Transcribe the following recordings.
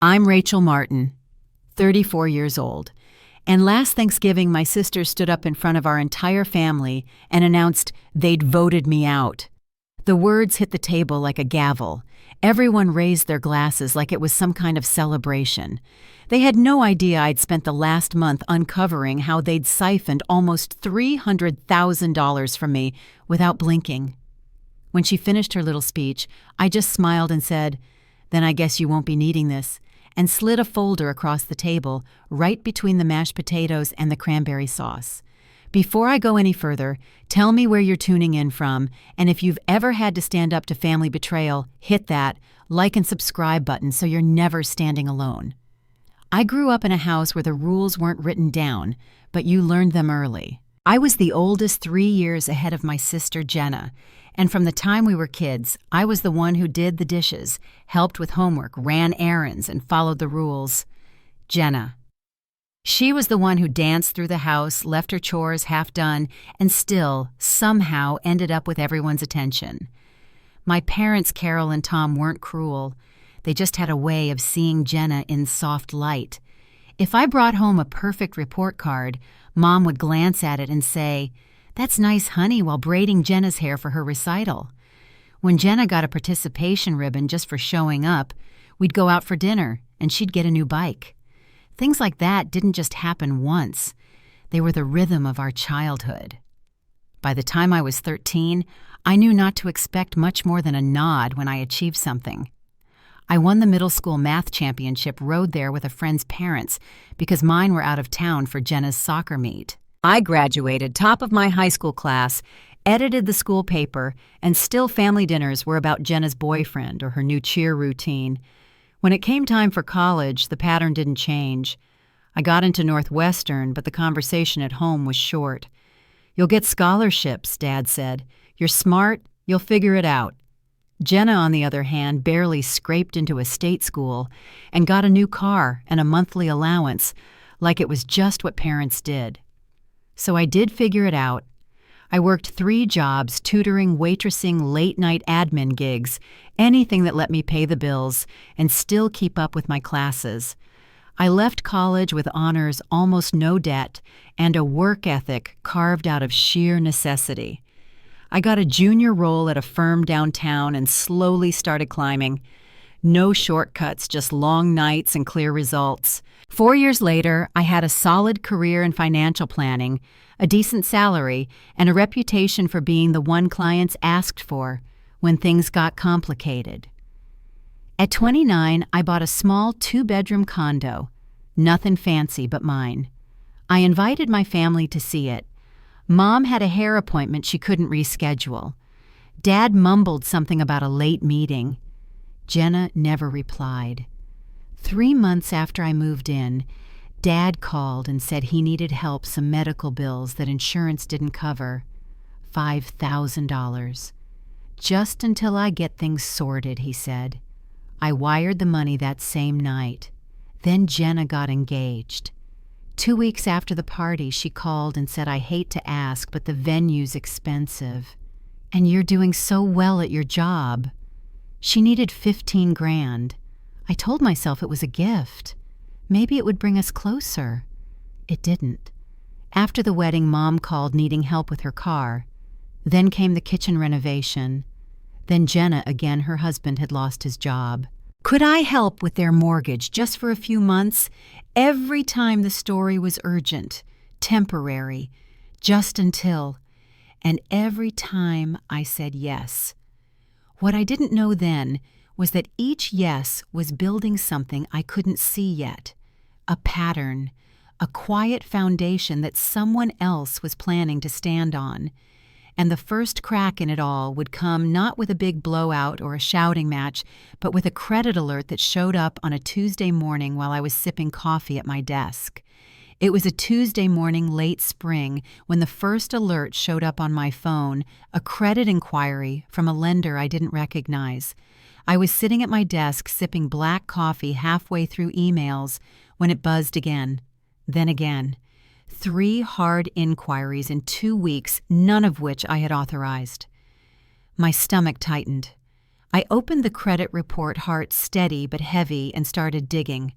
I'm Rachel Martin, 34 years old, and last Thanksgiving my sister stood up in front of our entire family and announced they'd voted me out. The words hit the table like a gavel. Everyone raised their glasses like it was some kind of celebration. They had no idea I'd spent the last month uncovering how they'd siphoned almost $300,000 from me without blinking. When she finished her little speech, I just smiled and said, "Then I guess you won't be needing this," and slid a folder across the table, right between the mashed potatoes and the cranberry sauce. Before I go any further, tell me where you're tuning in from, and if you've ever had to stand up to family betrayal, hit that like and subscribe button so you're never standing alone. I grew up in a house where the rules weren't written down, but you learned them early. I was the oldest 3 years ahead of my sister Jenna, and from the time we were kids, I was the one who did the dishes, helped with homework, ran errands, and followed the rules. Jenna. She was the one who danced through the house, left her chores half done, and still, somehow, ended up with everyone's attention. My parents, Carol and Tom, weren't cruel. They just had a way of seeing Jenna in soft light. If I brought home a perfect report card, Mom would glance at it and say, "That's nice, honey," while braiding Jenna's hair for her recital. When Jenna got a participation ribbon just for showing up, we'd go out for dinner, and she'd get a new bike. Things like that didn't just happen once. They were the rhythm of our childhood. By the time I was 13, I knew not to expect much more than a nod when I achieved something. I won the middle school math championship, rode there with a friend's parents because mine were out of town for Jenna's soccer meet. I graduated top of my high school class, edited the school paper, and still family dinners were about Jenna's boyfriend or her new cheer routine. When it came time for college, the pattern didn't change. I got into Northwestern, but the conversation at home was short. "You'll get scholarships," Dad said. "You're smart, you'll figure it out." Jenna, on the other hand, barely scraped into a state school and got a new car and a monthly allowance, like it was just what parents did. So I did figure it out. I worked 3 jobs, tutoring, waitressing, late-night admin gigs, anything that let me pay the bills and still keep up with my classes. I left college with honors, almost no debt, and a work ethic carved out of sheer necessity. I got a junior role at a firm downtown and slowly started climbing. No shortcuts, just long nights and clear results. 4 years later, I had a solid career in financial planning, a decent salary, and a reputation for being the one clients asked for when things got complicated. At 29, I bought a small 2-bedroom condo. Nothing fancy but mine. I invited my family to see it. Mom had a hair appointment she couldn't reschedule. Dad mumbled something about a late meeting. Jenna never replied. 3 months after I moved in, Dad called and said he needed help some medical bills that insurance didn't cover. $5,000. "Just until I get things sorted," he said. I wired the money that same night. Then Jenna got engaged. 2 weeks after the party, she called and said, "I hate to ask, but the venue's expensive. And you're doing so well at your job." She needed 15 grand. I told myself it was a gift. Maybe it would bring us closer. It didn't. After the wedding, Mom called needing help with her car. Then came the kitchen renovation. Then Jenna again, her husband had lost his job. Could I help with their mortgage just for a few months? Every time the story was urgent, temporary, just until. And every time I said yes. What I didn't know then was that each yes was building something I couldn't see yet. A pattern, a quiet foundation that someone else was planning to stand on. And the first crack in it all would come not with a big blowout or a shouting match, but with a credit alert that showed up on a Tuesday morning while I was sipping coffee at my desk. It was a Tuesday morning late spring when the first alert showed up on my phone, a credit inquiry from a lender I didn't recognize. I was sitting at my desk sipping black coffee halfway through emails when it buzzed again, then again. 3 hard inquiries in 2 weeks, none of which I had authorized. My stomach tightened. I opened the credit report, heart steady but heavy, and started digging.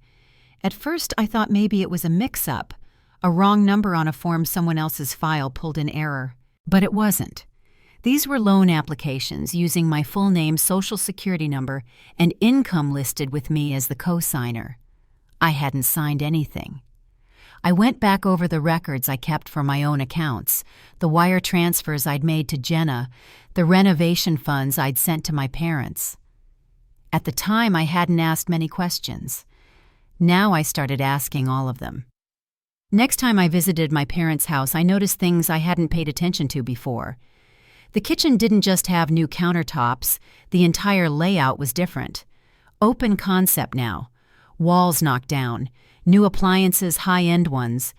At first, I thought maybe it was a mix-up, a wrong number on a form someone else's file pulled in error. But it wasn't. These were loan applications using my full name, social security number, and income listed with me as the co-signer. I hadn't signed anything. I went back over the records I kept for my own accounts, the wire transfers I'd made to Jenna, the renovation funds I'd sent to my parents. At the time, I hadn't asked many questions. Now I started asking all of them. Next time I visited my parents' house, I noticed things I hadn't paid attention to before. The kitchen didn't just have new countertops, the entire layout was different. Open concept now. Walls knocked down, new appliances, high-end ones.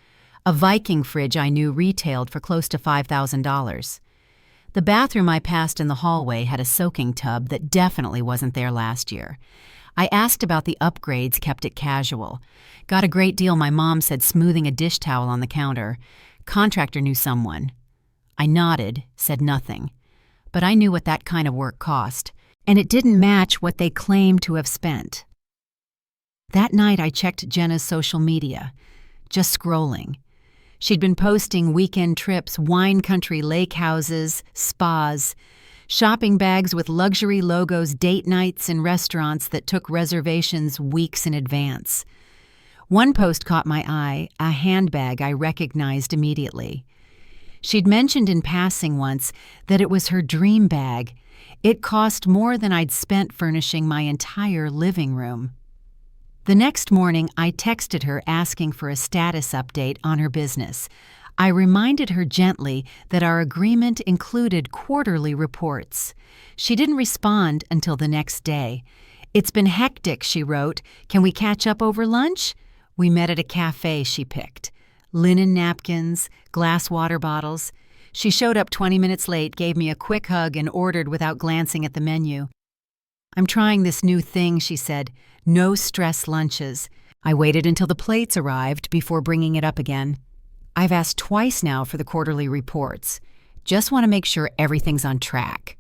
A Viking fridge I knew retailed for close to $5,000. The bathroom I passed in the hallway had a soaking tub that definitely wasn't there last year. I asked about the upgrades, kept it casual. Got a great deal, my mom said, smoothing a dish towel on the counter. Contractor knew someone. I nodded, said nothing. But I knew what that kind of work cost, and it didn't match what they claimed to have spent. That night I checked Jenna's social media, just scrolling. She'd been posting weekend trips, wine country lake houses, spas, shopping bags with luxury logos, date nights in restaurants that took reservations weeks in advance. One post caught my eye, a handbag I recognized immediately. She'd mentioned in passing once that it was her dream bag. It cost more than I'd spent furnishing my entire living room. The next morning, I texted her asking for a status update on her business. I reminded her gently that our agreement included quarterly reports. She didn't respond until the next day. "It's been hectic," she wrote. "Can we catch up over lunch?" We met at a cafe she picked. Linen napkins, glass water bottles. She showed up 20 minutes late, gave me a quick hug, and ordered without glancing at the menu. "I'm trying this new thing," she said. "No stress lunches." I waited until the plates arrived before bringing it up again. "I've asked twice now for the quarterly reports. Just want to make sure everything's on track."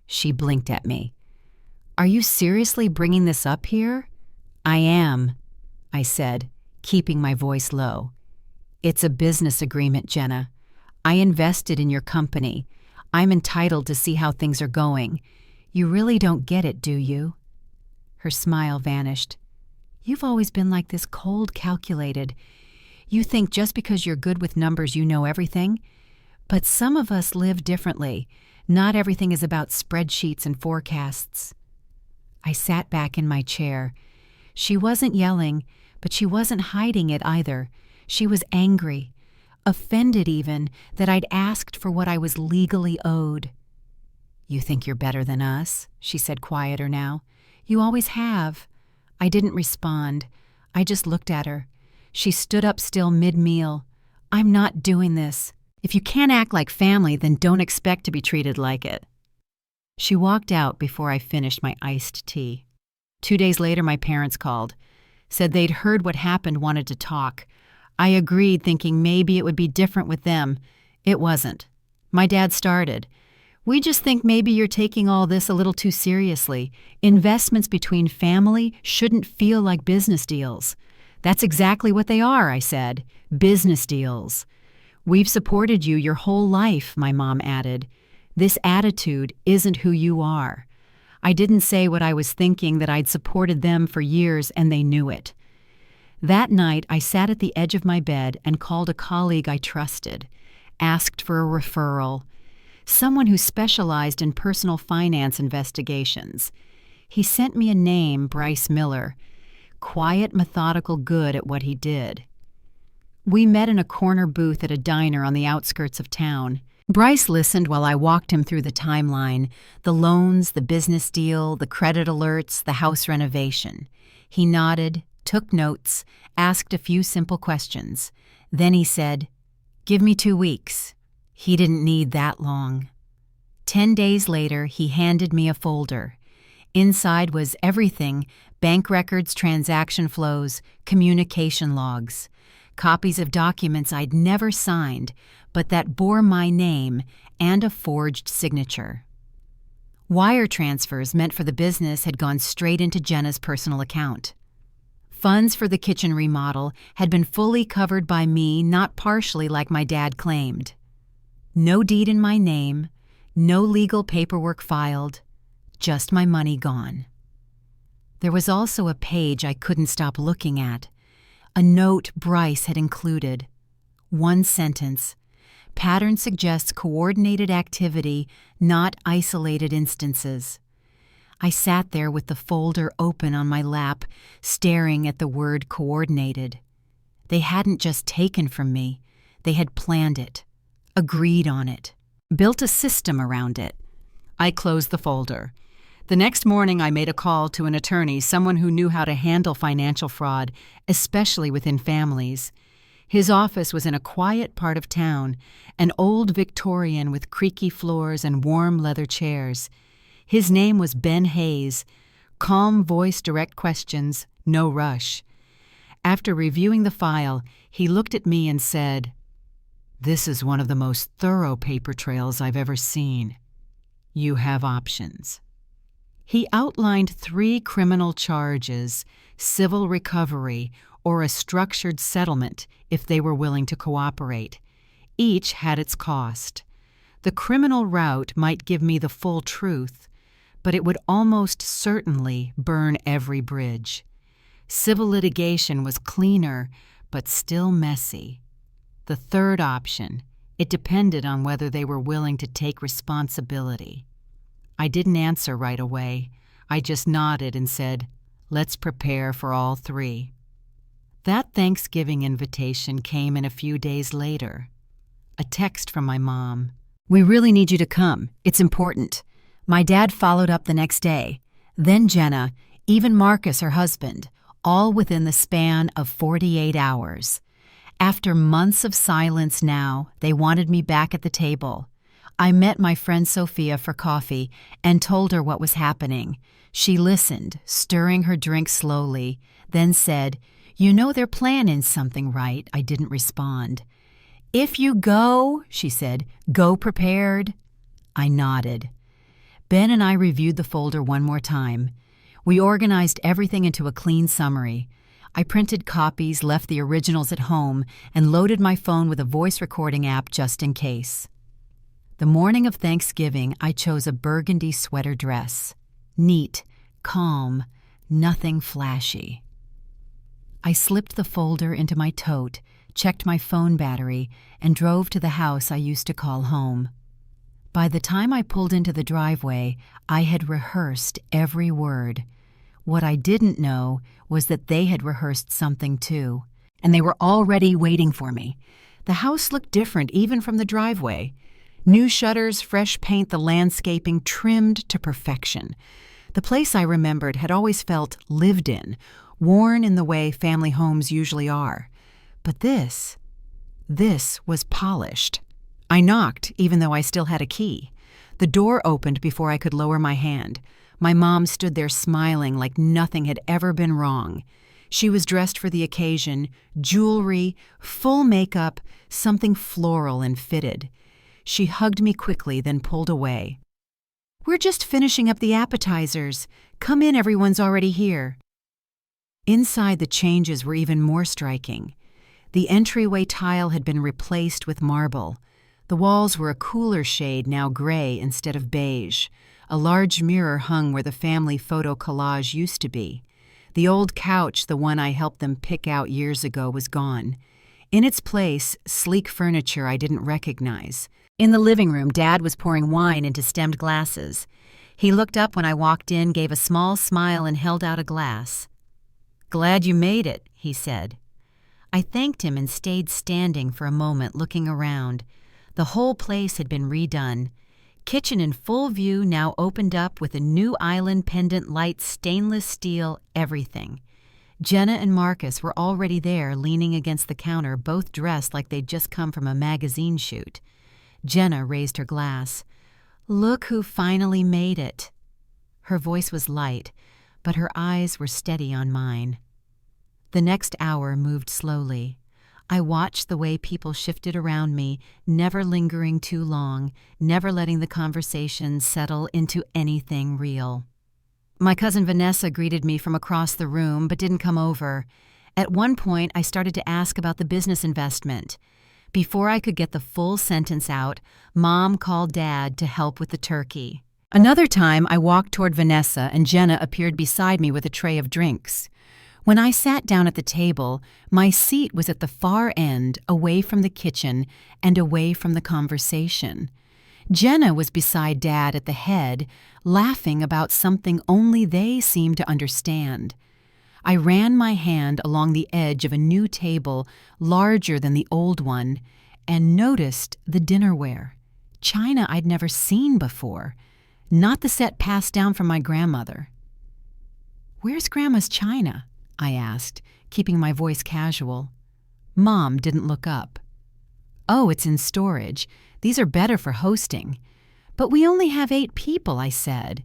She blinked at me. "Are you seriously bringing this up here?" "I am," I said, keeping my voice low. "It's a business agreement, Jenna. I invested in your company. I'm entitled to see how things are going. You really don't get it, do you?" Her smile vanished. "You've always been like this, cold, calculated. You think just because you're good with numbers you know everything? But some of us live differently. Not everything is about spreadsheets and forecasts." I sat back in my chair. She wasn't yelling, but she wasn't hiding it either. She was angry, offended even, that I'd asked for what I was legally owed. "You think you're better than us?" she said, quieter now. "You always have." I didn't respond. I just looked at her. She stood up still mid-meal. "I'm not doing this. If you can't act like family, then don't expect to be treated like it." She walked out before I finished my iced tea. 2 days later, my parents called. Said they'd heard what happened, wanted to talk. I agreed, thinking maybe it would be different with them. It wasn't. My dad started. "We just think maybe you're taking all this a little too seriously. Investments between family shouldn't feel like business deals." "That's exactly what they are," I said. "Business deals." "We've supported you your whole life," my mom added. "This attitude isn't who you are." I didn't say what I was thinking, that I'd supported them for years and they knew it. That night, I sat at the edge of my bed and called a colleague I trusted, asked for a referral, someone who specialized in personal finance investigations. He sent me a name, Bryce Miller. Quiet, methodical, good at what he did. We met in a corner booth at a diner on the outskirts of town. Bryce listened while I walked him through the timeline, the loans, the business deal, the credit alerts, the house renovation. He nodded, took notes, asked a few simple questions. Then he said, "Give me 2 weeks." He didn't need that long. 10 days later, he handed me a folder. Inside was everything: bank records, transaction flows, communication logs, copies of documents I'd never signed, but that bore my name and a forged signature. Wire transfers meant for the business had gone straight into Jenna's personal account. Funds for the kitchen remodel had been fully covered by me, not partially like my dad claimed. No deed in my name, no legal paperwork filed, just my money gone. There was also a page I couldn't stop looking at, a note Bryce had included. One sentence: pattern suggests coordinated activity, not isolated instances. I sat there with the folder open on my lap, staring at the word coordinated. They hadn't just taken from me, they had planned it, agreed on it, built a system around it. I closed the folder. The next morning I made a call to an attorney, someone who knew how to handle financial fraud, especially within families. His office was in a quiet part of town, an old Victorian with creaky floors and warm leather chairs. His name was Ben Hayes. Calm voice, direct questions, no rush. After reviewing the file, he looked at me and said, "This is one of the most thorough paper trails I've ever seen. You have options." He outlined 3 criminal charges: civil recovery, or a structured settlement if they were willing to cooperate. Each had its cost. The criminal route might give me the full truth, but it would almost certainly burn every bridge. Civil litigation was cleaner, but still messy. The third option, it depended on whether they were willing to take responsibility. I didn't answer right away. I just nodded and said, "Let's prepare for all 3. That Thanksgiving invitation came in a few days later. A text from my mom. "We really need you to come. It's important." My dad followed up the next day. Then Jenna, even Marcus, her husband, all within the span of 48 hours. After months of silence now, they wanted me back at the table. I met my friend Sophia for coffee and told her what was happening. She listened, stirring her drink slowly, then said, "You know they're planning something, right?" I didn't respond. "If you go," she said, "go prepared." I nodded. Ben and I reviewed the folder one more time. We organized everything into a clean summary. I printed copies, left the originals at home, and loaded my phone with a voice recording app just in case. The morning of Thanksgiving, I chose a burgundy sweater dress. Neat, calm, nothing flashy. I slipped the folder into my tote, checked my phone battery, and drove to the house I used to call home. By the time I pulled into the driveway, I had rehearsed every word. What I didn't know was that they had rehearsed something too, and they were already waiting for me. The house looked different even from the driveway. New shutters, fresh paint, the landscaping trimmed to perfection. The place I remembered had always felt lived in, worn in the way family homes usually are. But this was polished. I knocked, even though I still had a key. The door opened before I could lower my hand. My mom stood there smiling like nothing had ever been wrong. She was dressed for the occasion, jewelry, full makeup, something floral and fitted. She hugged me quickly, then pulled away. "We're just finishing up the appetizers. Come in, everyone's already here." Inside, the changes were even more striking. The entryway tile had been replaced with marble. The walls were a cooler shade, now gray instead of beige. A large mirror hung where the family photo collage used to be. The old couch, the one I helped them pick out years ago, was gone. In its place, sleek furniture I didn't recognize. In the living room, Dad was pouring wine into stemmed glasses. He looked up when I walked in, gave a small smile, and held out a glass. "Glad you made it," he said. I thanked him and stayed standing for a moment, looking around. The whole place had been redone. Kitchen in full view now opened up with a new island pendant light, stainless steel, everything. Jenna and Marcus were already there, leaning against the counter, both dressed like they'd just come from a magazine shoot. Jenna raised her glass. "Look who finally made it." Her voice was light, but her eyes were steady on mine. The next hour moved slowly. I watched the way people shifted around me, never lingering too long, never letting the conversation settle into anything real. My cousin Vanessa greeted me from across the room but didn't come over. At one point, I started to ask about the business investment. Before I could get the full sentence out, Mom called Dad to help with the turkey. Another time, I walked toward Vanessa and Jenna appeared beside me with a tray of drinks. When I sat down at the table, my seat was at the far end, away from the kitchen and away from the conversation. Jenna was beside Dad at the head, laughing about something only they seemed to understand. I ran my hand along the edge of a new table, larger than the old one, and noticed the dinnerware. China I'd never seen before, not the set passed down from my grandmother. "Where's Grandma's china?" I asked, keeping my voice casual. Mom didn't look up. "Oh, it's in storage. These are better for hosting." "But we only have 8 people," I said.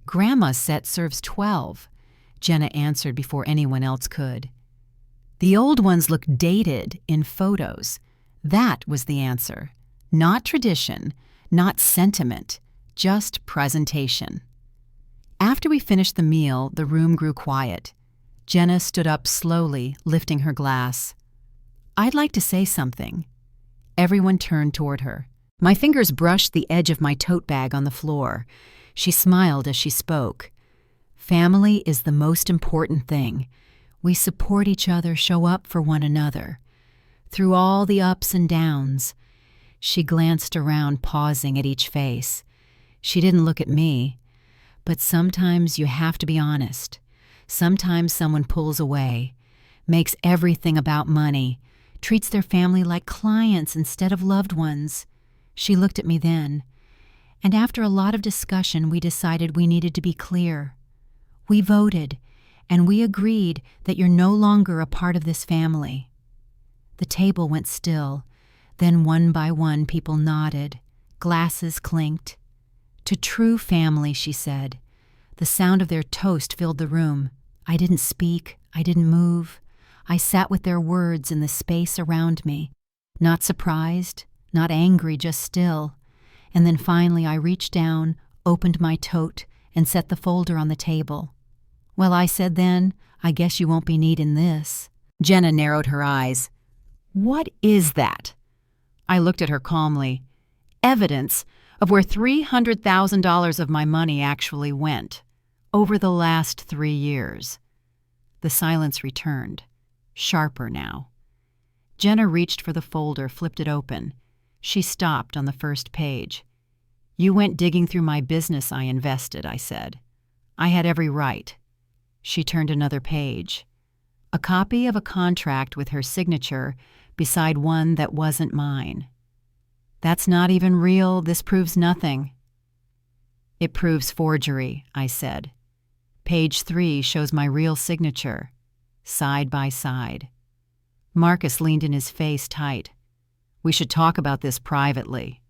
"Grandma's set serves 12. Jenna answered before anyone else could. "The old ones look dated in photos." That was the answer. Not tradition, not sentiment, just presentation. After we finished the meal, the room grew quiet. Jenna stood up slowly, lifting her glass. "I'd like to say something." Everyone turned toward her. My fingers brushed the edge of my tote bag on the floor. She smiled as she spoke. "Family is the most important thing. We support each other, show up for one another. Through all the ups and downs." She glanced around, pausing at each face. She didn't look at me. "But sometimes you have to be honest. Sometimes someone pulls away, makes everything about money, treats their family like clients instead of loved ones." She looked at me then. "And after a lot of discussion, we decided we needed to be clear. We voted, and we agreed that you're no longer a part of this family." The table went still. Then one by one people nodded. Glasses clinked. "To true family," she said. The sound of their toast filled the room. I didn't speak. I didn't move. I sat with their words in the space around me. Not surprised, not angry, just still. And then finally I reached down, opened my tote, and set the folder on the table. "Well," I said then, "I guess you won't be needing this." Jenna narrowed her eyes. "What is that?" I looked at her calmly. "Evidence of where $300,000 of my money actually went, over the last 3 years. The silence returned, sharper now. Jenna reached for the folder, flipped it open. She stopped on the first page. "You went digging through my business I invested," I said. "I had every right." She turned another page. A copy of a contract with her signature beside one that wasn't mine. "That's not even real. This proves nothing." "It proves forgery," I said. "Page 3 shows my real signature, side by side." Marcus leaned in his face tight. "We should talk about this privately."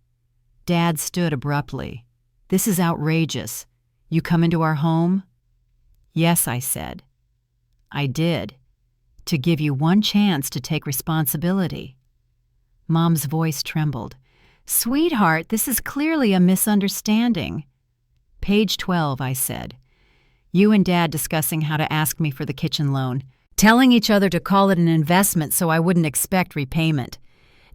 Dad stood abruptly. "This is outrageous. You come into our home?" "Yes," I said. "I did. To give you one chance to take responsibility." Mom's voice trembled. "Sweetheart, this is clearly a misunderstanding." "Page 12, I said. "You and Dad discussing how to ask me for the kitchen loan, telling each other to call it an investment so I wouldn't expect repayment."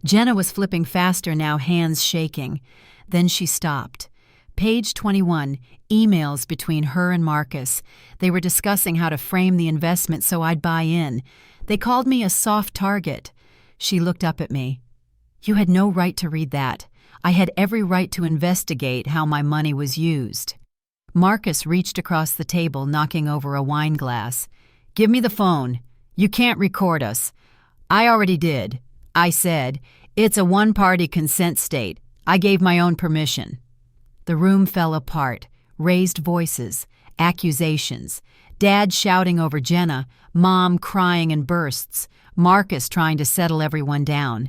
Jenna was flipping faster now, hands shaking. Then she stopped. Page 21, emails between her and Marcus. They were discussing how to frame the investment so I'd buy in. They called me a soft target. She looked up at me. "You had no right to read that. I had every right to investigate how my money was used." Marcus reached across the table, knocking over a wine glass. "Give me the phone. You can't record us." "I already did." I said, "It's a one-party consent state. I gave my own permission." The room fell apart. Raised voices, accusations. Dad shouting over Jenna, Mom crying in bursts, Marcus trying to settle everyone down.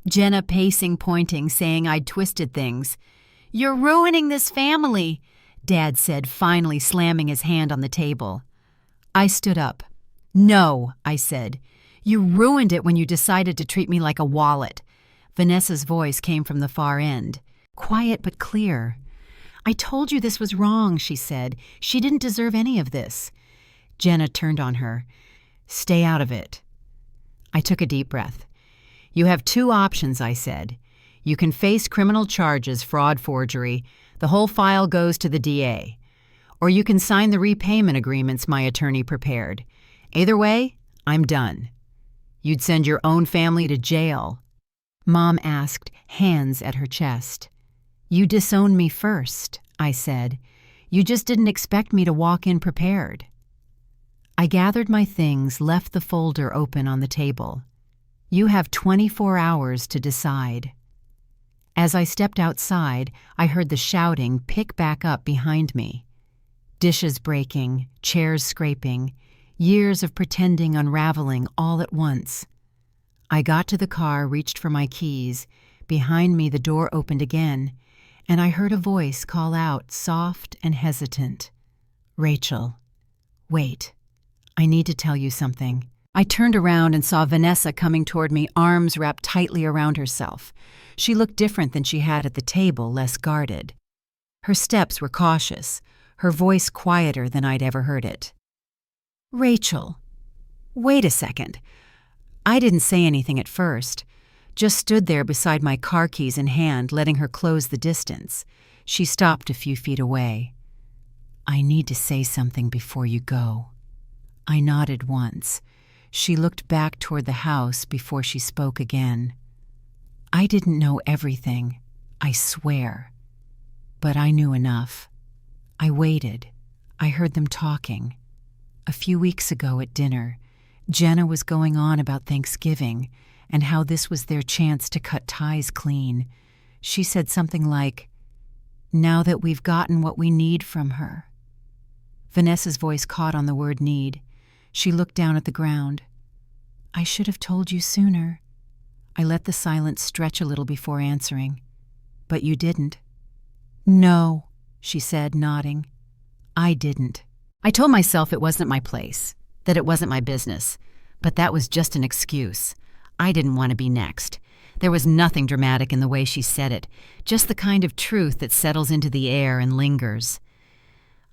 Jenna pacing, pointing, saying I'd twisted things. "You're ruining this family," Dad said, finally slamming his hand on the table. I stood up. "No," I said. You ruined it when you decided to treat me like a wallet." Vanessa's voice came from the far end, quiet but clear. "I told you this was wrong," she said. "She didn't deserve any of this." Jenna turned on her. "Stay out of it." I took a deep breath. "You have two options," I said. "You can face criminal charges, fraud, forgery. The whole file goes to the DA. Or you can sign the repayment agreements my attorney prepared. Either way, I'm done. You'd send your own family to jail." Mom asked, hands at her chest. "You disowned me first," I said. "You just didn't expect me to walk in prepared." I gathered my things, left the folder open on the table. "You have 24 hours to decide." As I stepped outside, I heard the shouting pick back up behind me. Dishes breaking, chairs scraping, years of pretending unraveling all at once. I got to the car, reached for my keys. Behind me, the door opened again, and I heard a voice call out, soft and hesitant. "Rachel, wait. I need to tell you something." I turned around and saw Vanessa coming toward me, arms wrapped tightly around herself. She looked different than she had at the table, less guarded. Her steps were cautious, her voice quieter than I'd ever heard it. "Rachel, wait a second." I didn't say anything at first, just stood there beside my car keys in hand, letting her close the distance. She stopped a few feet away. "I need to say something before you go." I nodded once. She looked back toward the house before she spoke again. "I didn't know everything, I swear. But I knew enough. I waited. I heard them talking. A few weeks ago at dinner, Jenna was going on about Thanksgiving and how this was their chance to cut ties clean. She said something like, 'Now that we've gotten what we need from her.'" Vanessa's voice caught on the word need. She looked down at the ground. "I should have told you sooner." I let the silence stretch a little before answering. "But you didn't." "No," she said, nodding. "I didn't." I told myself it wasn't my place, that it wasn't my business, but that was just an excuse. I didn't want to be next. There was nothing dramatic in the way she said it, just the kind of truth that settles into the air and lingers.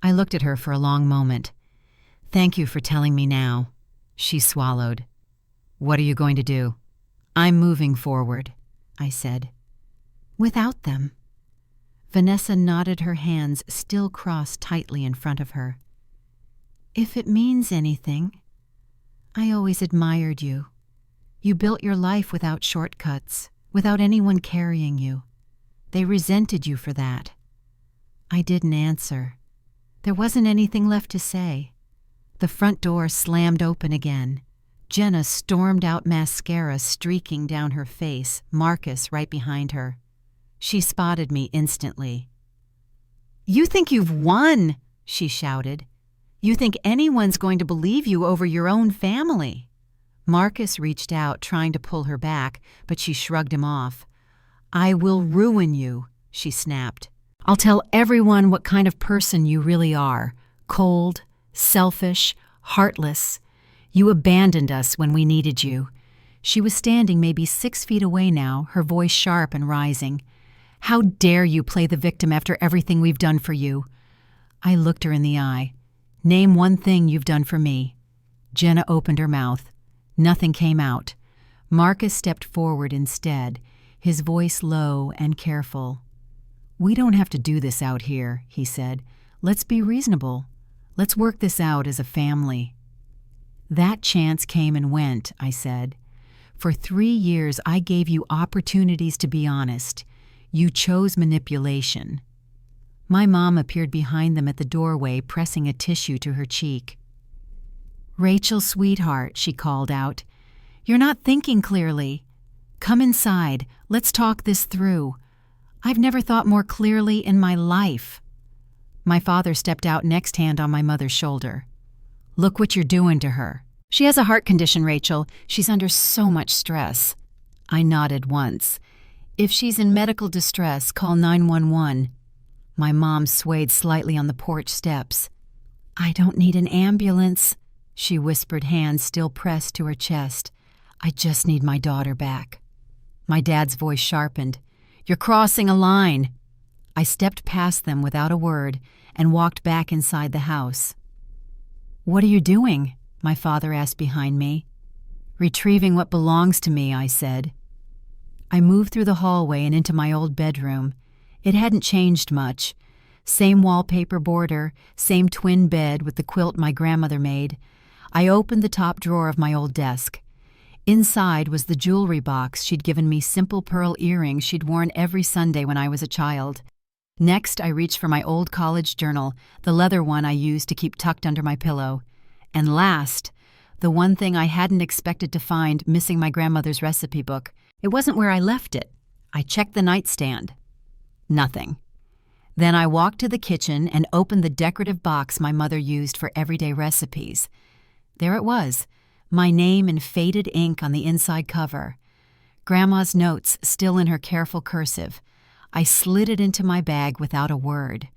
I looked at her for a long moment. "Thank you for telling me now." She swallowed. "What are you going to do?" "I'm moving forward," I said. "Without them." Vanessa nodded, her hands still crossed tightly in front of her. "If it means anything, I always admired you. You built your life without shortcuts, without anyone carrying you. They resented you for that." I didn't answer. There wasn't anything left to say. The front door slammed open again. Jenna stormed out, mascara streaking down her face, Marcus right behind her. She spotted me instantly. "You think you've won," she shouted. "You think anyone's going to believe you over your own family." Marcus reached out, trying to pull her back, but she shrugged him off. "I will ruin you," she snapped. "I'll tell everyone what kind of person you really are. Cold, selfish, heartless. You abandoned us when we needed you." She was standing maybe 6 feet away now, her voice sharp and rising. "How dare you play the victim after everything we've done for you?" I looked her in the eye. "Name one thing you've done for me." Jenna opened her mouth. Nothing came out. Marcus stepped forward instead, his voice low and careful. "We don't have to do this out here," he said. "Let's be reasonable. Let's work this out as a family." "That chance came and went," I said. "For 3 years I gave you opportunities to be honest. You chose manipulation." My mom appeared behind them at the doorway, pressing a tissue to her cheek. "Rachel, sweetheart," she called out. "You're not thinking clearly. Come inside. Let's talk this through. I've never thought more clearly in my life." My father stepped out next, hand on my mother's shoulder. "Look what you're doing to her. She has a heart condition, Rachel. She's under so much stress." I nodded once. "If she's in medical distress, call 911. My mom swayed slightly on the porch steps. "I don't need an ambulance," she whispered, hands still pressed to her chest. I just need my daughter back. My dad's voice sharpened. You're crossing a line. I stepped past them without a word and walked back inside the house. What are you doing? My father asked behind me. Retrieving what belongs to me, I said. I moved through the hallway and into my old bedroom. It hadn't changed much. Same wallpaper border, same twin bed with the quilt my grandmother made. I opened the top drawer of my old desk. Inside was the jewelry box she'd given me, simple pearl earrings she'd worn every Sunday when I was a child. Next, I reached for my old college journal, the leather one I used to keep tucked under my pillow. And last, the one thing I hadn't expected to find, missing my grandmother's recipe book. It wasn't where I left it. I checked the nightstand. Nothing. Then I walked to the kitchen and opened the decorative box my mother used for everyday recipes. There it was, my name in faded ink on the inside cover. Grandma's notes still in her careful cursive. I slid it into my bag without a word.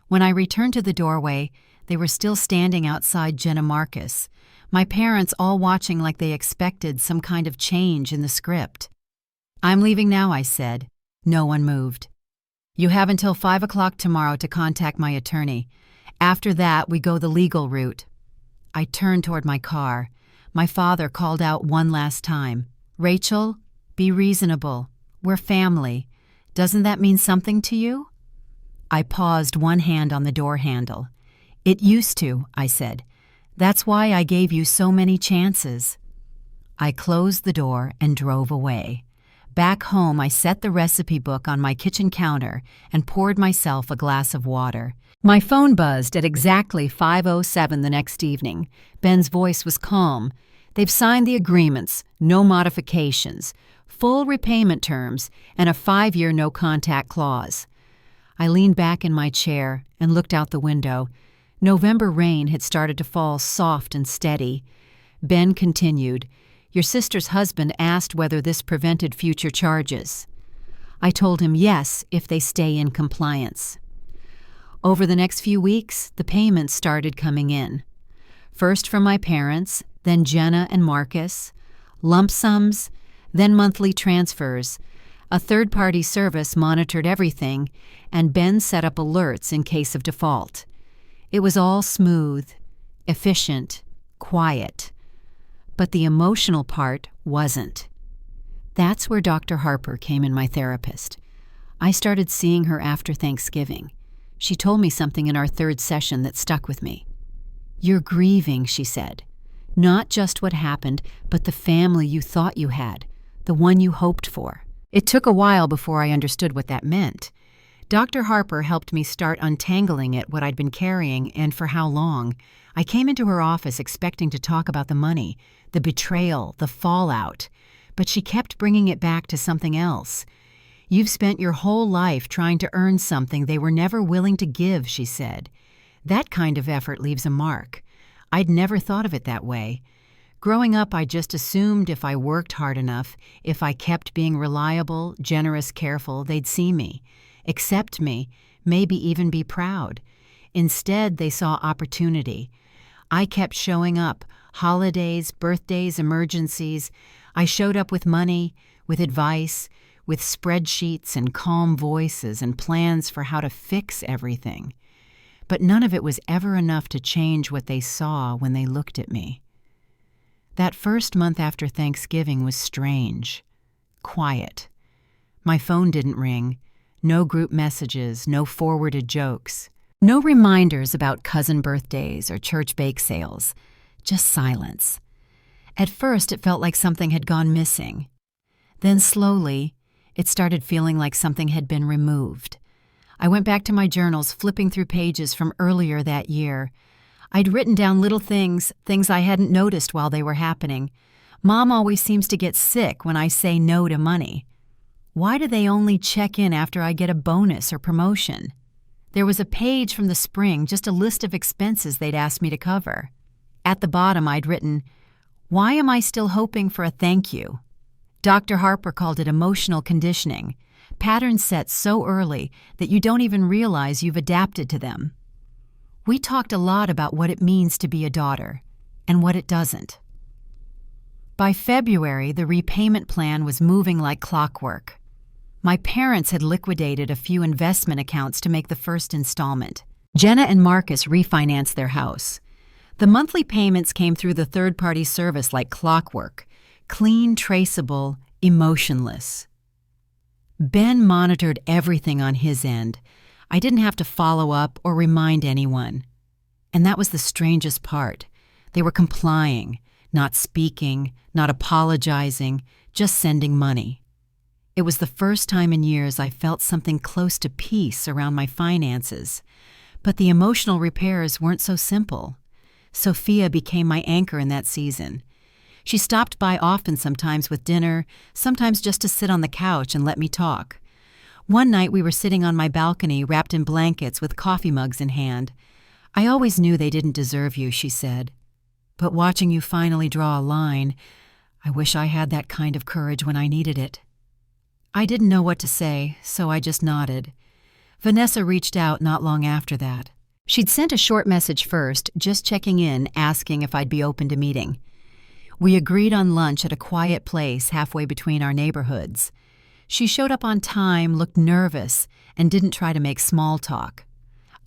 When I returned to the doorway, they were still standing outside Jenna Marcus, my parents all watching like they expected some kind of change in the script. I'm leaving now, I said. No one moved. You have until 5 o'clock tomorrow to contact my attorney. After that, we go the legal route. I turned toward my car. My father called out one last time. Rachel, be reasonable. We're family. Doesn't that mean something to you? I paused, one hand on the door handle. It used to, I said. That's why I gave you so many chances. I closed the door and drove away. Back home, I set the recipe book on my kitchen counter and poured myself a glass of water. My phone buzzed at exactly 5:07 the next evening. Ben's voice was calm. They've signed the agreements, no modifications, full repayment terms, and a 5-year no-contact clause. I leaned back in my chair and looked out the window. November rain had started to fall soft and steady. Ben continued, Your sister's husband asked whether this prevented future charges. I told him yes, if they stay in compliance. Over the next few weeks, the payments started coming in. First from my parents, then Jenna and Marcus, lump sums, then monthly transfers. A third-party service monitored everything, and Ben set up alerts in case of default. It was all smooth, efficient, quiet. But the emotional part wasn't. That's where Dr. Harper came in, my therapist. I started seeing her after Thanksgiving. She told me something in our third session that stuck with me. You're grieving, she said. Not just what happened, but the family you thought you had, the one you hoped for. It took a while before I understood what that meant. Dr. Harper helped me start untangling it, what I'd been carrying, and for how long. I came into her office expecting to talk about the money, the betrayal, the fallout, but she kept bringing it back to something else. You've spent your whole life trying to earn something they were never willing to give, she said. That kind of effort leaves a mark. I'd never thought of it that way. Growing up, I just assumed if I worked hard enough, if I kept being reliable, generous, careful, they'd see me, accept me, maybe even be proud. Instead, they saw opportunity. I kept showing up, holidays, birthdays, emergencies. I showed up with money, with advice, with spreadsheets and calm voices and plans for how to fix everything. But none of it was ever enough to change what they saw when they looked at me. That first month after Thanksgiving was strange, quiet. My phone didn't ring, no group messages, no forwarded jokes, no reminders about cousin birthdays or church bake sales, just silence. At first, it felt like something had gone missing. Then slowly, it started feeling like something had been removed. I went back to my journals, flipping through pages from earlier that year. I'd written down little things I hadn't noticed while they were happening. Mom always seems to get sick when I say no to money. Why do they only check in after I get a bonus or promotion? There was a page from the spring, just a list of expenses they'd asked me to cover. At the bottom, I'd written, "Why am I still hoping for a thank you?" Dr. Harper called it emotional conditioning, patterns set so early that you don't even realize you've adapted to them. We talked a lot about what it means to be a daughter and what it doesn't. By February, the repayment plan was moving like clockwork. My parents had liquidated a few investment accounts to make the first installment. Jenna and Marcus refinanced their house. The monthly payments came through the third-party service like clockwork, clean, traceable, emotionless. Ben monitored everything on his end. I didn't have to follow up or remind anyone. And that was the strangest part. They were complying, not speaking, not apologizing, just sending money. It was the first time in years I felt something close to peace around my finances. But the emotional repairs weren't so simple. Sophia became my anchor in that season. She stopped by often, sometimes with dinner, sometimes just to sit on the couch and let me talk. One night we were sitting on my balcony wrapped in blankets with coffee mugs in hand. "I always knew they didn't deserve you," she said. "But watching you finally draw a line, I wish I had that kind of courage when I needed it." I didn't know what to say, so I just nodded. Vanessa reached out not long after that. She'd sent a short message first, just checking in, asking if I'd be open to meeting. We agreed on lunch at a quiet place halfway between our neighborhoods. She showed up on time, looked nervous, and didn't try to make small talk.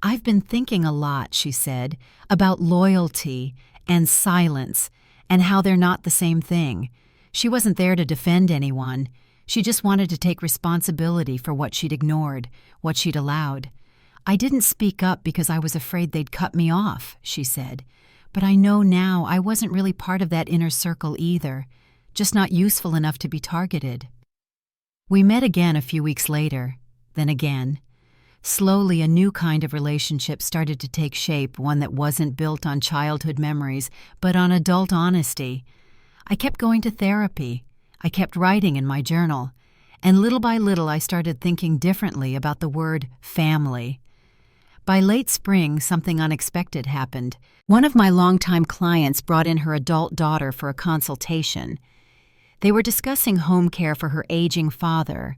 "I've been thinking a lot," she said, "about loyalty and silence and how they're not the same thing." She wasn't there to defend anyone. She just wanted to take responsibility for what she'd ignored, what she'd allowed. "I didn't speak up because I was afraid they'd cut me off," she said. "But I know now I wasn't really part of that inner circle either, just not useful enough to be targeted." We met again a few weeks later, then again. Slowly, a new kind of relationship started to take shape, one that wasn't built on childhood memories, but on adult honesty. I kept going to therapy. I kept writing in my journal. And little by little, I started thinking differently about the word family. By late spring, something unexpected happened. One of my longtime clients brought in her adult daughter for a consultation. They were discussing home care for her aging father,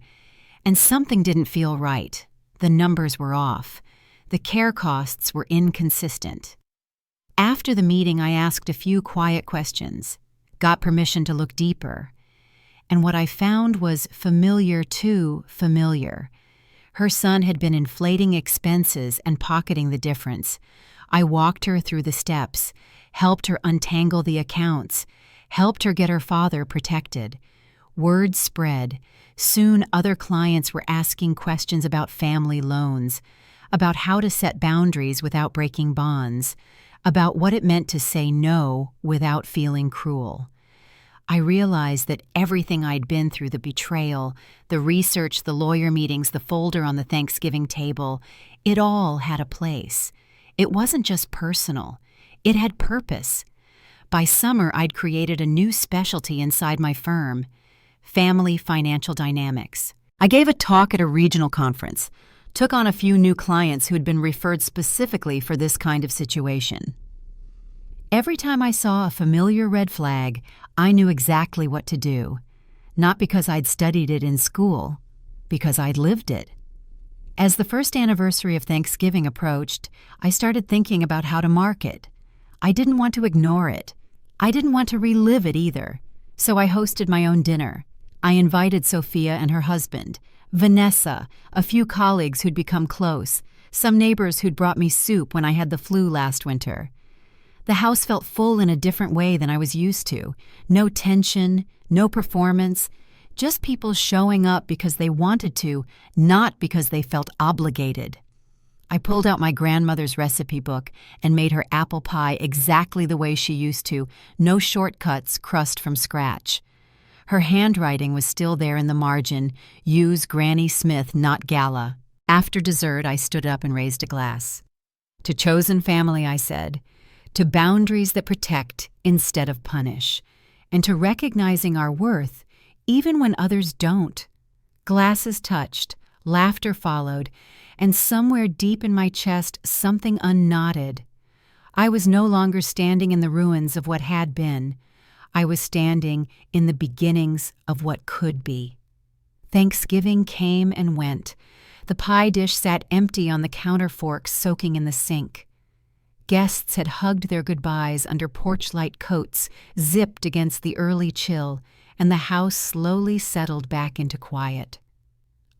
and something didn't feel right. The numbers were off. The care costs were inconsistent. After the meeting, I asked a few quiet questions, got permission to look deeper. And what I found was familiar too familiar. Her son had been inflating expenses and pocketing the difference. I walked her through the steps, helped her untangle the accounts, helped her get her father protected. Word spread. Soon other clients were asking questions about family loans, about how to set boundaries without breaking bonds, about what it meant to say no without feeling cruel. I realized that everything I'd been through, the betrayal, the research, the lawyer meetings, the folder on the Thanksgiving table, it all had a place. It wasn't just personal. It had purpose. By summer, I'd created a new specialty inside my firm, family financial dynamics. I gave a talk at a regional conference, took on a few new clients who had been referred specifically for this kind of situation. Every time I saw a familiar red flag, I knew exactly what to do. Not because I'd studied it in school, because I'd lived it. As the first anniversary of Thanksgiving approached, I started thinking about how to market. I didn't want to ignore it. I didn't want to relive it either. So I hosted my own dinner. I invited Sophia and her husband, Vanessa, a few colleagues who'd become close, some neighbors who'd brought me soup when I had the flu last winter. The house felt full in a different way than I was used to. No tension, no performance, just people showing up because they wanted to, not because they felt obligated. I pulled out my grandmother's recipe book and made her apple pie exactly the way she used to, no shortcuts, crust from scratch. Her handwriting was still there in the margin, use Granny Smith, not Gala. After dessert, I stood up and raised a glass. To chosen family, I said, to boundaries that protect instead of punish, and to recognizing our worth even when others don't. Glasses touched, laughter followed, and somewhere deep in my chest something unknotted. I was no longer standing in the ruins of what had been. I was standing in the beginnings of what could be. Thanksgiving came and went. The pie dish sat empty on the counter forks soaking in the sink. Guests had hugged their goodbyes under porch-light coats zipped against the early chill, and the house slowly settled back into quiet.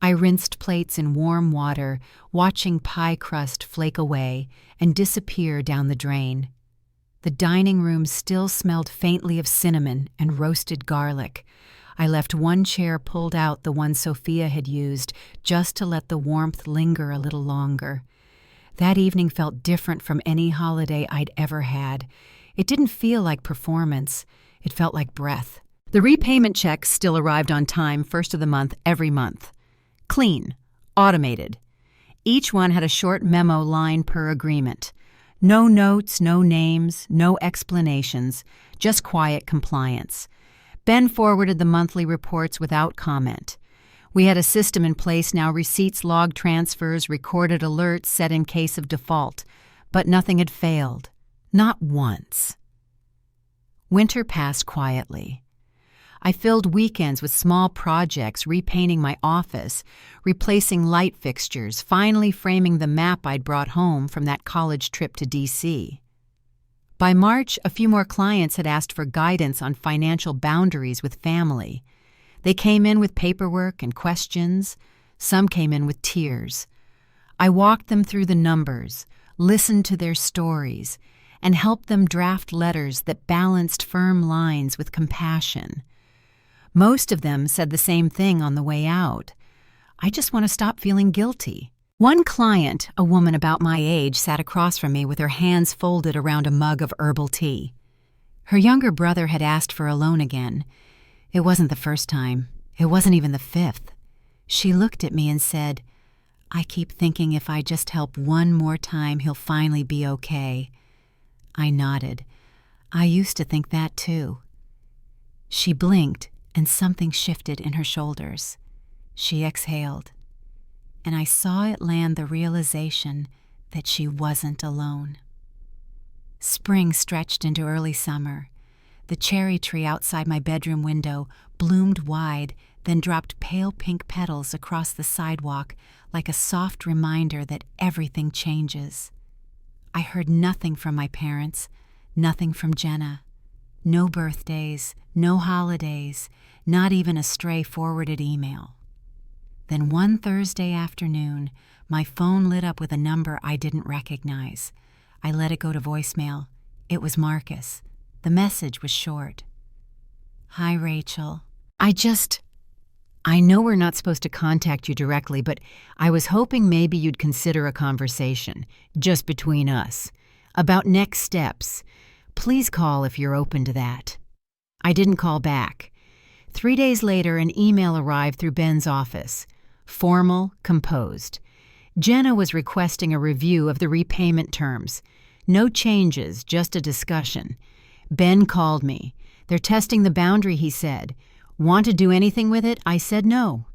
I rinsed plates in warm water, watching pie crust flake away and disappear down the drain. The dining room still smelled faintly of cinnamon and roasted garlic. I left one chair pulled out, the one Sophia had used, just to let the warmth linger a little longer. That evening felt different from any holiday I'd ever had. It didn't feel like performance. It felt like breath. The repayment checks still arrived on time, first of the month, every month. Clean. Automated. Each one had a short memo line per agreement. No notes, no names, no explanations, just quiet compliance. Ben forwarded the monthly reports without comment. We had a system in place now, receipts, log transfers, recorded alerts set in case of default, but nothing had failed. Not once. Winter passed quietly. I filled weekends with small projects, repainting my office, replacing light fixtures, finally framing the map I'd brought home from that college trip to D.C. By March, a few more clients had asked for guidance on financial boundaries with family. They came in with paperwork and questions. Some came in with tears. I walked them through the numbers, listened to their stories, and helped them draft letters that balanced firm lines with compassion. Most of them said the same thing on the way out. I just want to stop feeling guilty. One client, a woman about my age, sat across from me with her hands folded around a mug of herbal tea. Her younger brother had asked for a loan again. It wasn't the first time. It wasn't even the fifth. She looked at me and said, "I keep thinking if I just help one more time, he'll finally be okay." I nodded. I used to think that too. She blinked, and something shifted in her shoulders. She exhaled, and I saw it land the realization that she wasn't alone. Spring stretched into early summer. The cherry tree outside my bedroom window bloomed wide, then dropped pale pink petals across the sidewalk like a soft reminder that everything changes. I heard nothing from my parents, nothing from Jenna. No birthdays, no holidays, not even a stray forwarded email. Then one Thursday afternoon, my phone lit up with a number I didn't recognize. I let it go to voicemail. It was Marcus. The message was short. "Hi, Rachel. I know we're not supposed to contact you directly, but I was hoping maybe you'd consider a conversation, just between us, about next steps. Please call if you're open to that." I didn't call back. 3 days later, an email arrived through Ben's office. Formal, composed. Jenna was requesting a review of the repayment terms. No changes, just a discussion. Ben called me. "They're testing the boundary," he said. "Want to do anything with it?" I said no.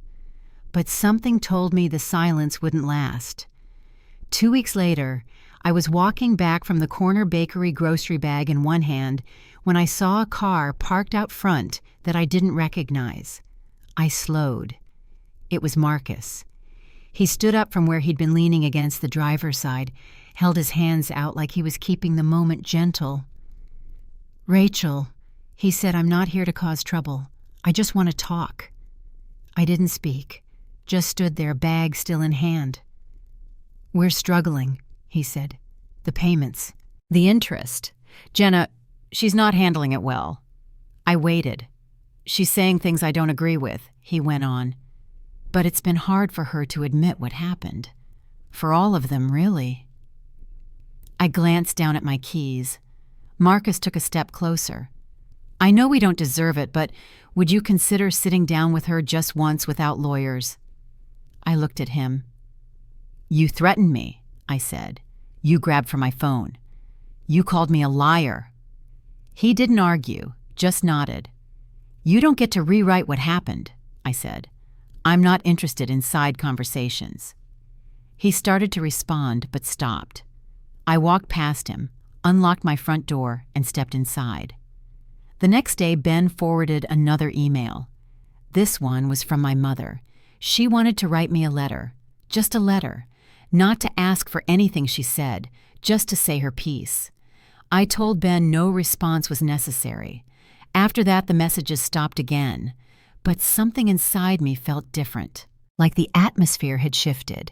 But something told me the silence wouldn't last. 2 weeks later, I was walking back from the corner bakery grocery bag in one hand when I saw a car parked out front that I didn't recognize. I slowed. It was Marcus. He stood up from where he'd been leaning against the driver's side, held his hands out like he was keeping the moment gentle. "Rachel," he said, "I'm not here to cause trouble. I just want to talk." I didn't speak, just stood there, bag still in hand. "We're struggling," he said. "The payments. The interest. Jenna, she's not handling it well." I waited. "She's saying things I don't agree with," he went on. "But it's been hard for her to admit what happened. For all of them, really." I glanced down at my keys. Marcus took a step closer. "I know we don't deserve it, but would you consider sitting down with her just once without lawyers?" I looked at him. "You threatened me," I said. "You grabbed for my phone. You called me a liar." He didn't argue, just nodded. "You don't get to rewrite what happened," I said. "I'm not interested in side conversations." He started to respond, but stopped. I walked past him, unlocked my front door, and stepped inside. The next day, Ben forwarded another email. This one was from my mother. She wanted to write me a letter, just a letter, not to ask for anything, she said, just to say her piece. I told Ben no response was necessary. After that, the messages stopped again. But something inside me felt different, like the atmosphere had shifted.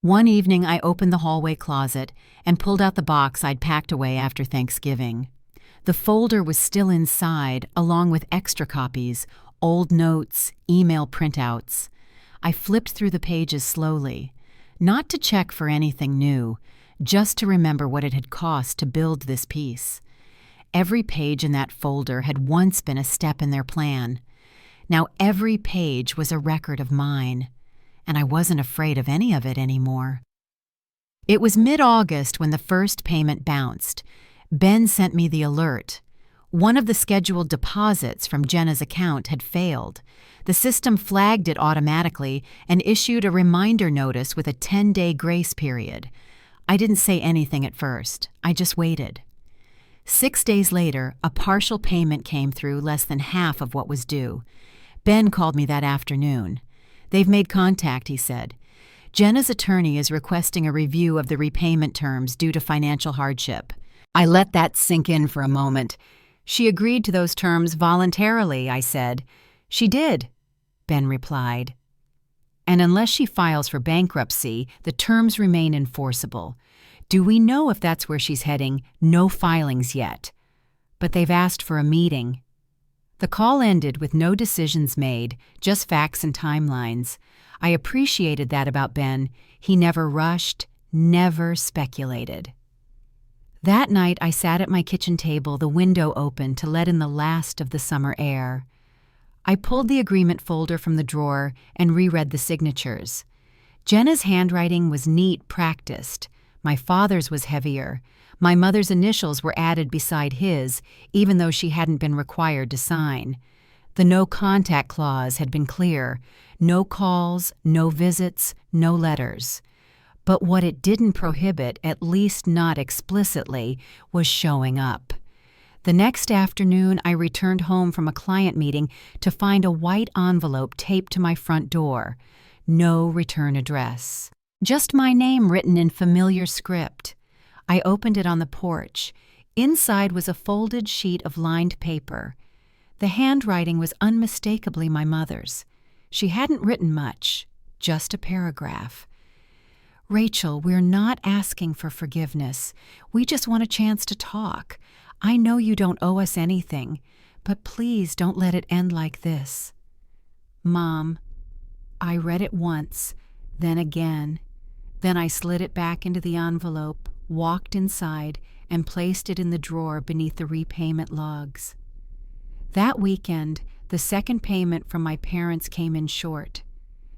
One evening, I opened the hallway closet and pulled out the box I'd packed away after Thanksgiving. The folder was still inside, along with extra copies, old notes, email printouts. I flipped through the pages slowly, not to check for anything new, just to remember what it had cost to build this piece. Every page in that folder had once been a step in their plan. Now every page was a record of mine, and I wasn't afraid of any of it anymore. It was mid-August when the first payment bounced. Ben sent me the alert. One of the scheduled deposits from Jenna's account had failed. The system flagged it automatically and issued a reminder notice with a 10-day grace period. I didn't say anything at first. I just waited. 6 days later, a partial payment came through, less than half of what was due. Ben called me that afternoon. "They've made contact," he said. "Jenna's attorney is requesting a review of the repayment terms due to financial hardship." I let that sink in for a moment. "She agreed to those terms voluntarily," I said. "She did," Ben replied. "And unless she files for bankruptcy, the terms remain enforceable. Do we know if that's where she's heading? No filings yet. But they've asked for a meeting." The call ended with no decisions made, just facts and timelines. I appreciated that about Ben. He never rushed, never speculated. That night, I sat at my kitchen table, the window open to let in the last of the summer air. I pulled the agreement folder from the drawer and reread the signatures. Jenna's handwriting was neat, practiced. My father's was heavier. My mother's initials were added beside his, even though she hadn't been required to sign. The no contact clause had been clear. No calls, no visits, no letters. But what it didn't prohibit, at least not explicitly, was showing up. The next afternoon, I returned home from a client meeting to find a white envelope taped to my front door. No return address. Just my name written in familiar script. I opened it on the porch. Inside was a folded sheet of lined paper. The handwriting was unmistakably my mother's. She hadn't written much, just a paragraph. "Rachel, we're not asking for forgiveness. We just want a chance to talk. I know you don't owe us anything, but please don't let it end like this." Mom, I read it once, then again. Then I slid it back into the envelope, walked inside, and placed it in the drawer beneath the repayment logs. That weekend, the second payment from my parents came in short,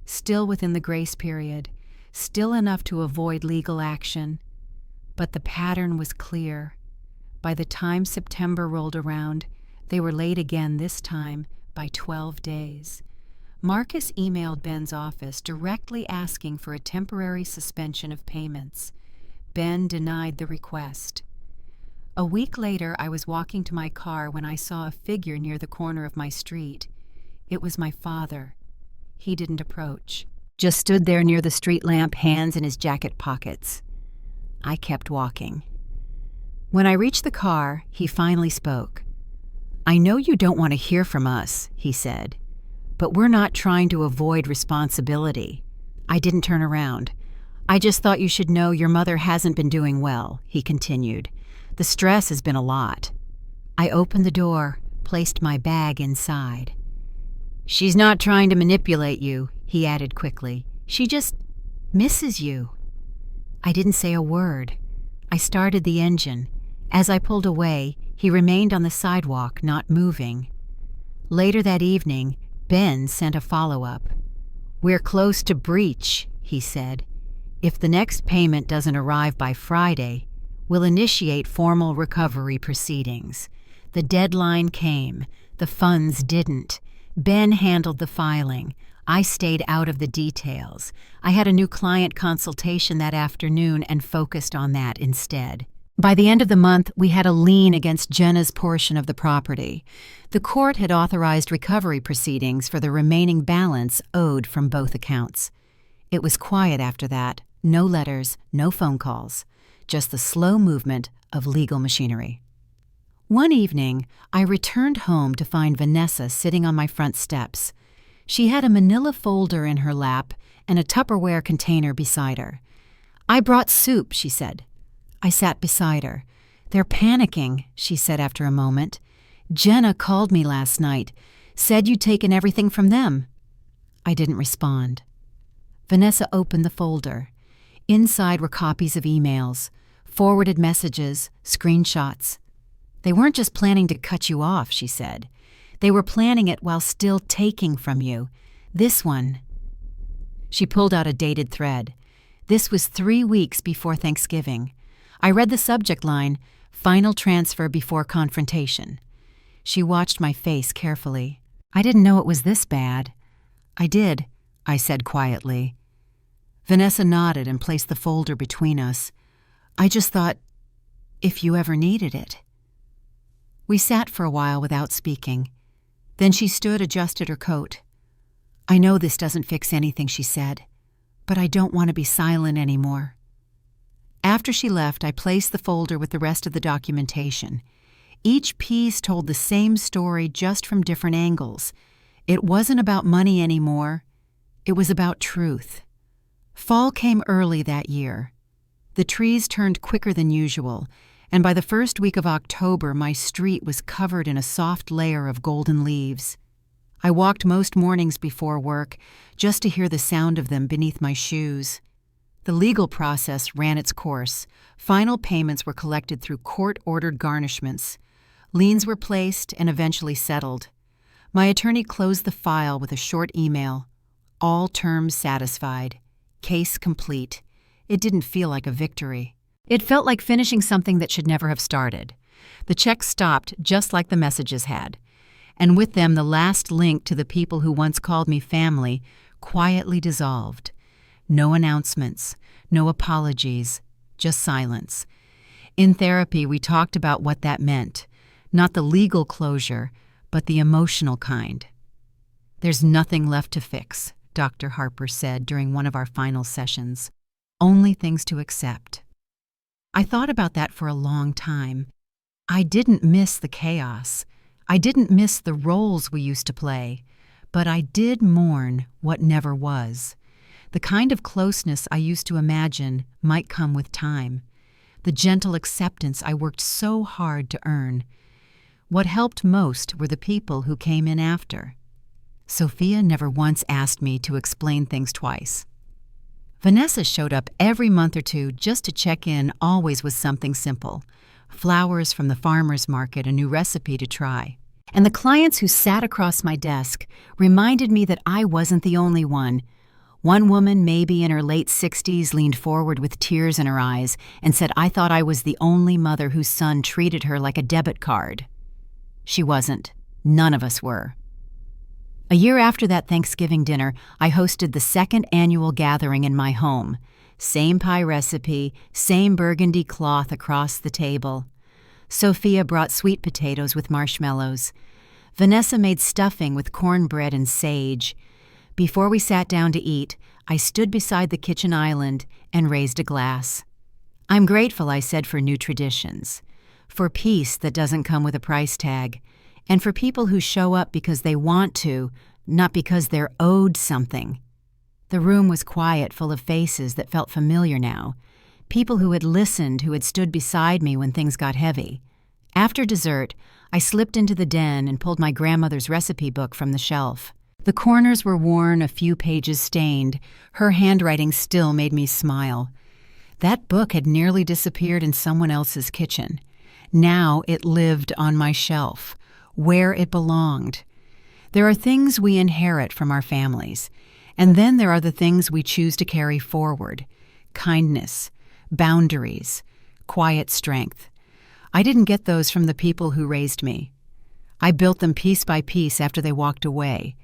still within the grace period, still enough to avoid legal action. But the pattern was clear. By the time September rolled around, they were late again, this time by 12 days. Marcus emailed Ben's office directly asking for a temporary suspension of payments. Ben denied the request. A week later, I was walking to my car when I saw a figure near the corner of my street. It was my father. He didn't approach, just stood there near the street lamp, hands in his jacket pockets. I kept walking. When I reached the car, he finally spoke. "I know you don't want to hear from us," he said, "but we're not trying to avoid responsibility." I didn't turn around. "I just thought you should know your mother hasn't been doing well," he continued. "The stress has been a lot." I opened the door, placed my bag inside. "She's not trying to manipulate you," he added quickly. "She just misses you." I didn't say a word. I started the engine. As I pulled away, he remained on the sidewalk, not moving. Later that evening, Ben sent a follow-up. "We're close to breach," he said. "If the next payment doesn't arrive by Friday, we'll initiate formal recovery proceedings." The deadline came. The funds didn't. Ben handled the filing. I stayed out of the details. I had a new client consultation that afternoon and focused on that instead. By the end of the month, we had a lien against Jenna's portion of the property. The court had authorized recovery proceedings for the remaining balance owed from both accounts. It was quiet after that. No letters, no phone calls. just the slow movement of legal machinery. One evening, I returned home to find Vanessa sitting on my front steps. She had a manila folder in her lap and a Tupperware container beside her. "I brought soup," she said. I sat beside her. "They're panicking," she said after a moment. "Jenna called me last night, said you'd taken everything from them." I didn't respond. Vanessa opened the folder. Inside were copies of emails, forwarded messages, screenshots. "They weren't just planning to cut you off," she said. "They were planning it while still taking from you. This one." She pulled out a dated thread. This was 3 weeks before Thanksgiving. I read the subject line, "Final transfer before confrontation." She watched my face carefully. "I didn't know it was this bad." "I did," I said quietly. Vanessa nodded and placed the folder between us. "I just thought, if you ever needed it." We sat for a while without speaking. Then she stood, adjusted her coat. "I know this doesn't fix anything," she said, "but I don't want to be silent anymore." After she left, I placed the folder with the rest of the documentation. Each piece told the same story, just from different angles. It wasn't about money anymore. It was about truth. Fall came early that year. The trees turned quicker than usual, and by the first week of October, my street was covered in a soft layer of golden leaves. I walked most mornings before work just to hear the sound of them beneath my shoes. The legal process ran its course. Final payments were collected through court-ordered garnishments. Liens were placed and eventually settled. My attorney closed the file with a short email. "All terms satisfied. Case complete." It didn't feel like a victory. It felt like finishing something that should never have started. The checks stopped just like the messages had, and with them the last link to the people who once called me family quietly dissolved. No announcements, no apologies, just silence. In therapy, we talked about what that meant, not the legal closure, but the emotional kind. "There's nothing left to fix," Dr. Harper said during one of our final sessions. "Only things to accept." I thought about that for a long time. I didn't miss the chaos. I didn't miss the roles we used to play, but I did mourn what never was. The kind of closeness I used to imagine might come with time. The gentle acceptance I worked so hard to earn. What helped most were the people who came in after. Sophia never once asked me to explain things twice. Vanessa showed up every month or two just to check in, always with something simple. Flowers from the farmer's market, a new recipe to try. And the clients who sat across my desk reminded me that I wasn't the only one. One woman, maybe in her late 60s, leaned forward with tears in her eyes and said I thought I was the only mother whose son treated her like a debit card. She wasn't. None of us were. A year after that Thanksgiving dinner, I hosted the second annual gathering in my home. Same pie recipe, same burgundy cloth across the table. Sophia brought sweet potatoes with marshmallows. Vanessa made stuffing with cornbread and sage. Before we sat down to eat, I stood beside the kitchen island and raised a glass. "I'm grateful," I said, "for new traditions, for peace that doesn't come with a price tag, and for people who show up because they want to, not because they're owed something." The room was quiet, full of faces that felt familiar now, people who had listened, who had stood beside me when things got heavy. After dessert, I slipped into the den and pulled my grandmother's recipe book from the shelf. The corners were worn, a few pages stained. Her handwriting still made me smile. That book had nearly disappeared in someone else's kitchen. Now it lived on my shelf, where it belonged. There are things we inherit from our families, and then there are the things we choose to carry forward. Kindness, boundaries, quiet strength. I didn't get those from the people who raised me. I built them piece by piece after they walked away.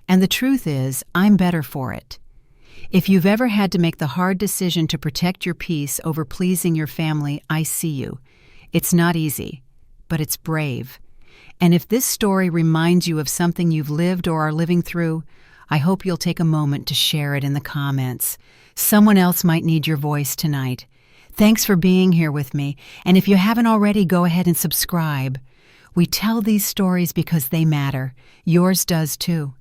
And the truth is, I'm better for it. If you've ever had to make the hard decision to protect your peace over pleasing your family, I see you. It's not easy, but it's brave. And if this story reminds you of something you've lived or are living through, I hope you'll take a moment to share it in the comments. Someone else might need your voice tonight. Thanks for being here with me, and if you haven't already, go ahead and subscribe. We tell these stories because they matter. Yours does too.